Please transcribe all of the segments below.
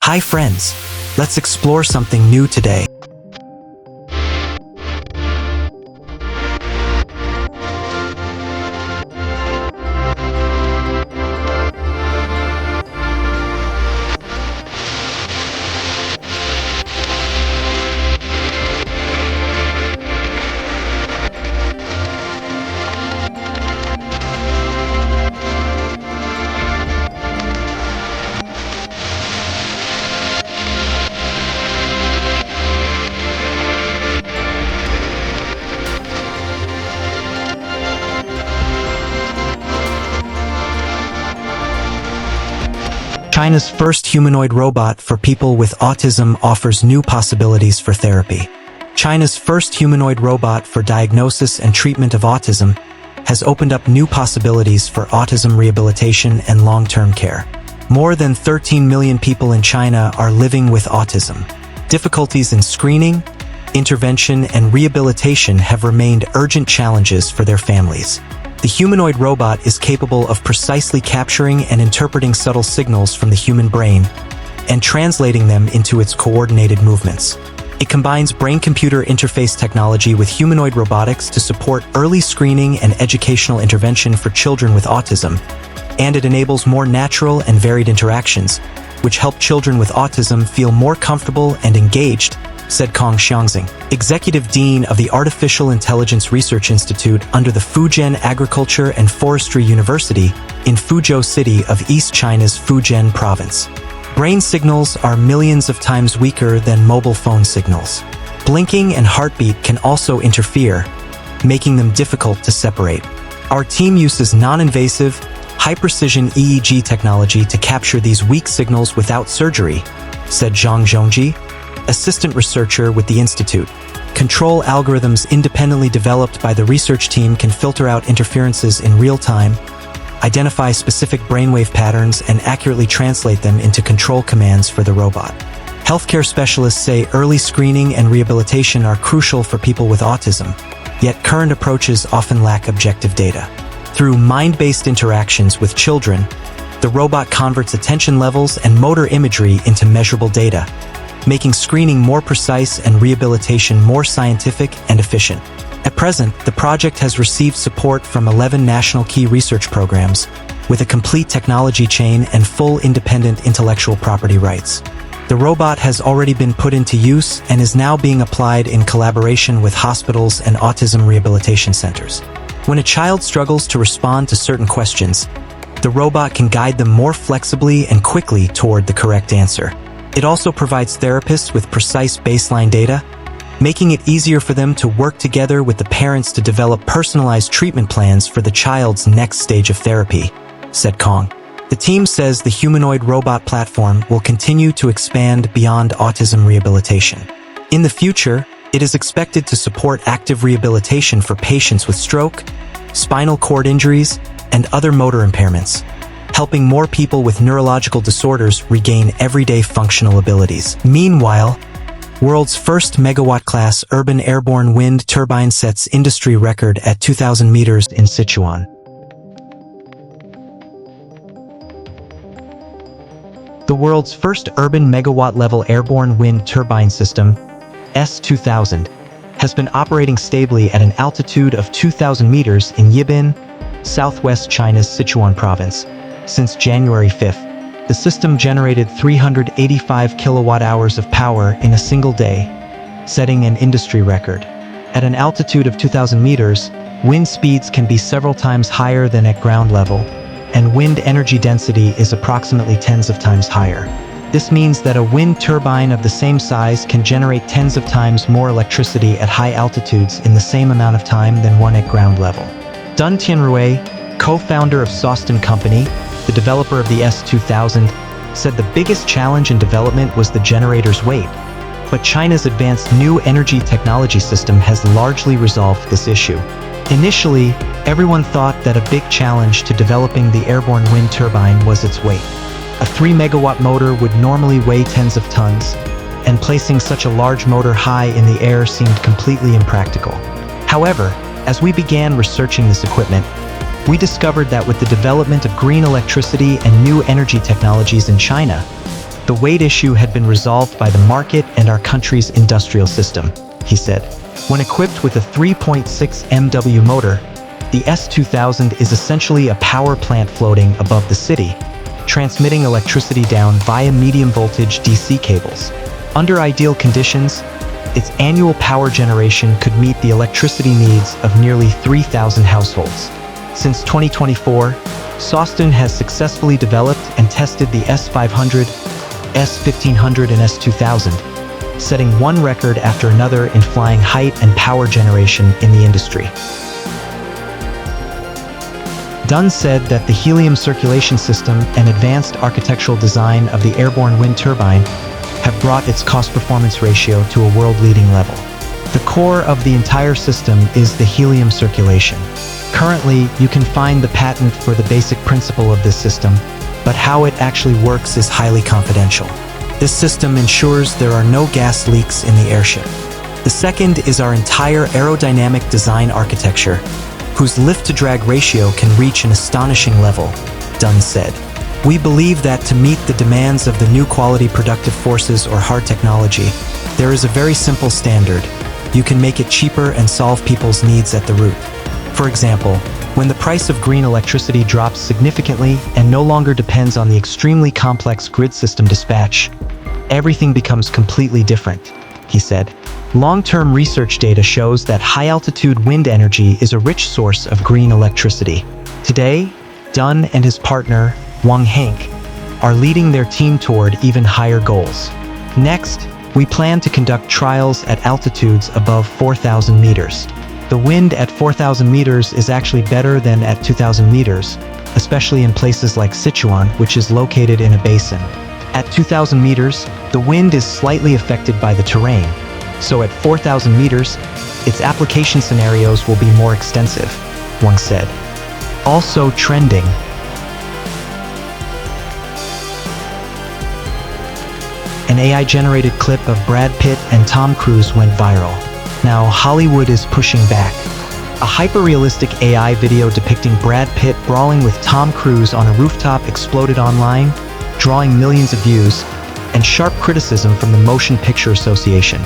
Hi friends, let's explore something new today. China's first humanoid robot for people with autism offers new possibilities for therapy. China's first humanoid robot for diagnosis and treatment of autism has opened up new possibilities for autism rehabilitation and long-term care. More than 13 million people in China are living with autism. Difficulties in screening, intervention, and rehabilitation have remained urgent challenges for their families. The humanoid robot is capable of precisely capturing and interpreting subtle signals from the human brain and translating them into its coordinated movements. It combines brain-computer interface technology with humanoid robotics to support early screening and educational intervention for children with autism, and it enables more natural and varied interactions, which help children with autism feel more comfortable and engaged, said Kong Xiangxing, Executive Dean of the Artificial Intelligence Research Institute under the Fujian Agriculture and Forestry University in Fuzhou City of East China's Fujian province. Brain signals are millions of times weaker than mobile phone signals. Blinking and heartbeat can also interfere, making them difficult to separate. Our team uses non-invasive, high-precision EEG technology to capture these weak signals without surgery, said Zhang Zhongji, assistant researcher with the institute. Control algorithms independently developed by the research team can filter out interferences in real time, identify specific brainwave patterns, and accurately translate them into control commands for the robot. Healthcare specialists say early screening and rehabilitation are crucial for people with autism, yet current approaches often lack objective data. Through mind-based interactions with children, the robot converts attention levels and motor imagery into measurable data, making screening more precise and rehabilitation more scientific and efficient. At present, the project has received support from 11 national key research programs, with a complete technology chain and full independent intellectual property rights. The robot has already been put into use and is now being applied in collaboration with hospitals and autism rehabilitation centers. When a child struggles to respond to certain questions, the robot can guide them more flexibly and quickly toward the correct answer. It also provides therapists with precise baseline data, making it easier for them to work together with the parents to develop personalized treatment plans for the child's next stage of therapy, said Kong. The team says the humanoid robot platform will continue to expand beyond autism rehabilitation. In the future, it is expected to support active rehabilitation for patients with stroke, spinal cord injuries, and other motor impairments, helping more people with neurological disorders regain everyday functional abilities. Meanwhile, world's first megawatt-class urban airborne wind turbine sets industry record at 2,000 meters in Sichuan. The world's first urban megawatt-level airborne wind turbine system, S2000, has been operating stably at an altitude of 2,000 meters in Yibin, southwest China's Sichuan province, since January 5th. The system generated 385 kilowatt-hours of power in a single day, setting an industry record. At an altitude of 2,000 meters, wind speeds can be several times higher than at ground level, and wind energy density is approximately tens of times higher. This means that a wind turbine of the same size can generate tens of times more electricity at high altitudes in the same amount of time than one at ground level. Dun Tianrui, co-founder of Sawston Company, the developer of the S2000, said the biggest challenge in development was the generator's weight, but China's advanced new energy technology system has largely resolved this issue. Initially, everyone thought that a big challenge to developing the airborne wind turbine was its weight. A 3-megawatt motor would normally weigh tens of tons, and placing such a large motor high in the air seemed completely impractical. However, as we began researching this equipment, we discovered that with the development of green electricity and new energy technologies in China, The weight issue had been resolved by the market and our country's industrial system, he said. When equipped with a 3.6 MW motor, the S2000 is essentially a power plant floating above the city, transmitting electricity down via medium-voltage DC cables. Under ideal conditions, its annual power generation could meet the electricity needs of nearly 3,000 households. Since 2024, Sostun has successfully developed and tested the S500, S1500 and S2000, setting one record after another in flying height and power generation in the industry. Dunn said that the helium circulation system and advanced architectural design of the Airborne wind turbine have brought its cost-performance ratio to a world-leading level. The core of the entire system is the helium circulation. Currently, you can find the patent for the basic principle of this system, but how it actually works is highly confidential. This system ensures there are no gas leaks in the airship. The second is our entire aerodynamic design architecture, whose lift-to-drag ratio can reach an astonishing level, Dunn said. We believe that to meet the demands of the new quality productive forces or hard technology, there is a very simple standard. You can make it cheaper and solve people's needs at the root. For example, when the price of green electricity drops significantly and no longer depends on the extremely complex grid system dispatch, everything becomes completely different, he said. Long-term research data shows that high-altitude wind energy is a rich source of green electricity. Today, Dunn and his partner, Wang Hank, are leading their team toward even higher goals. Next, we plan to conduct trials at altitudes above 4,000 meters. The wind at 4,000 meters is actually better than at 2,000 meters, especially in places like Sichuan, which is located in a basin. At 2,000 meters, the wind is slightly affected by the terrain, so at 4,000 meters, its application scenarios will be more extensive, Wang said. Also trending. An AI-generated clip of Brad Pitt and Tom Cruise went viral. Now Hollywood is pushing back. A hyper-realistic AI video depicting Brad Pitt brawling with Tom Cruise on a rooftop exploded online, drawing millions of views, and sharp criticism from the Motion Picture Association,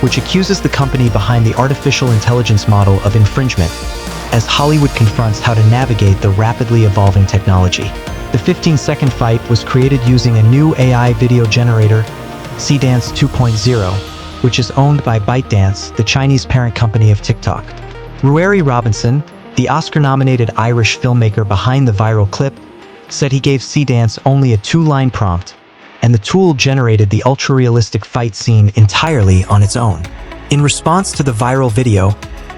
which accuses the company behind the artificial intelligence model of infringement, as Hollywood confronts how to navigate the rapidly evolving technology. The 15-second fight was created using a new AI video generator, Cdance 2.0, which is owned by ByteDance, the Chinese parent company of TikTok. Ruairi Robinson, the Oscar-nominated Irish filmmaker behind the viral clip, said he gave Cdance only a 2-line prompt, and the tool generated the ultra-realistic fight scene entirely on its own. In response to the viral video,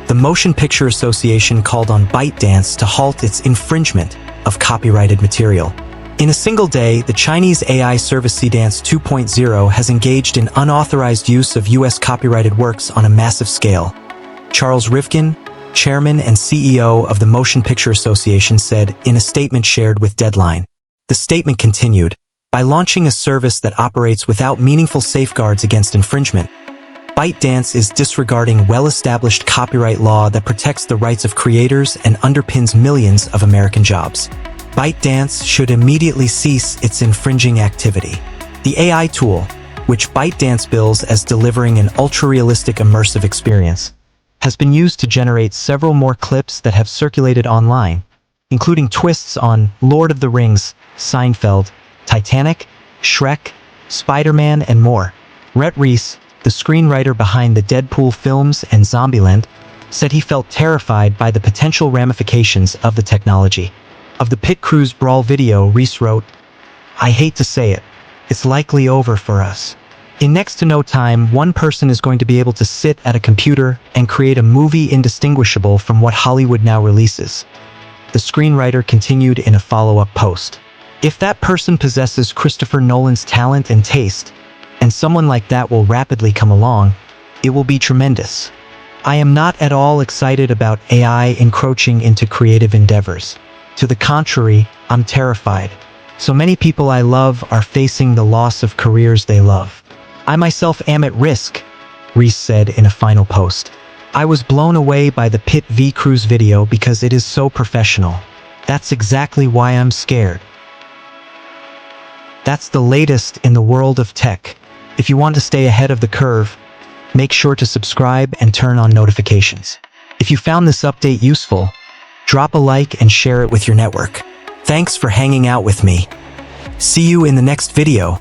the Motion Picture Association called on ByteDance to halt its infringement of copyrighted material. In a single day, the Chinese AI service Cdance 2.0 has engaged in unauthorized use of US copyrighted works on a massive scale. Charles Rivkin, chairman and CEO of the Motion Picture Association, said in a statement shared with Deadline. The statement continued, "By launching a service that operates without meaningful safeguards against infringement, ByteDance is disregarding well-established copyright law that protects the rights of creators and underpins millions of American jobs. ByteDance should immediately cease its infringing activity." The AI tool, which ByteDance bills as delivering an ultra-realistic immersive experience, has been used to generate several more clips that have circulated online, including twists on Lord of the Rings, Seinfeld, Titanic, Shrek, Spider-Man, and more. Rhett Reese, the screenwriter behind the Deadpool films and Zombieland, said he felt terrified by the potential ramifications of the technology. Of the Pit Crews brawl video, Reese wrote, "I hate to say it, it's likely over for us. In next to no time, one person is going to be able to sit at a computer and create a movie indistinguishable from what Hollywood now releases." The screenwriter continued in a follow-up post. "If that person possesses Christopher Nolan's talent and taste, and someone like that will rapidly come along, it will be tremendous. I am not at all excited about AI encroaching into creative endeavors. To the contrary, I'm terrified. So many people I love are facing the loss of careers they love. I myself am at risk," Reese said in a final post. "I was blown away by the Pit v Crews video because it is so professional. That's exactly why I'm scared." That's the latest in the world of tech. If you want to stay ahead of the curve, make sure to subscribe and turn on notifications. If you found this update useful, drop a like and share it with your network. Thanks for hanging out with me. See you in the next video.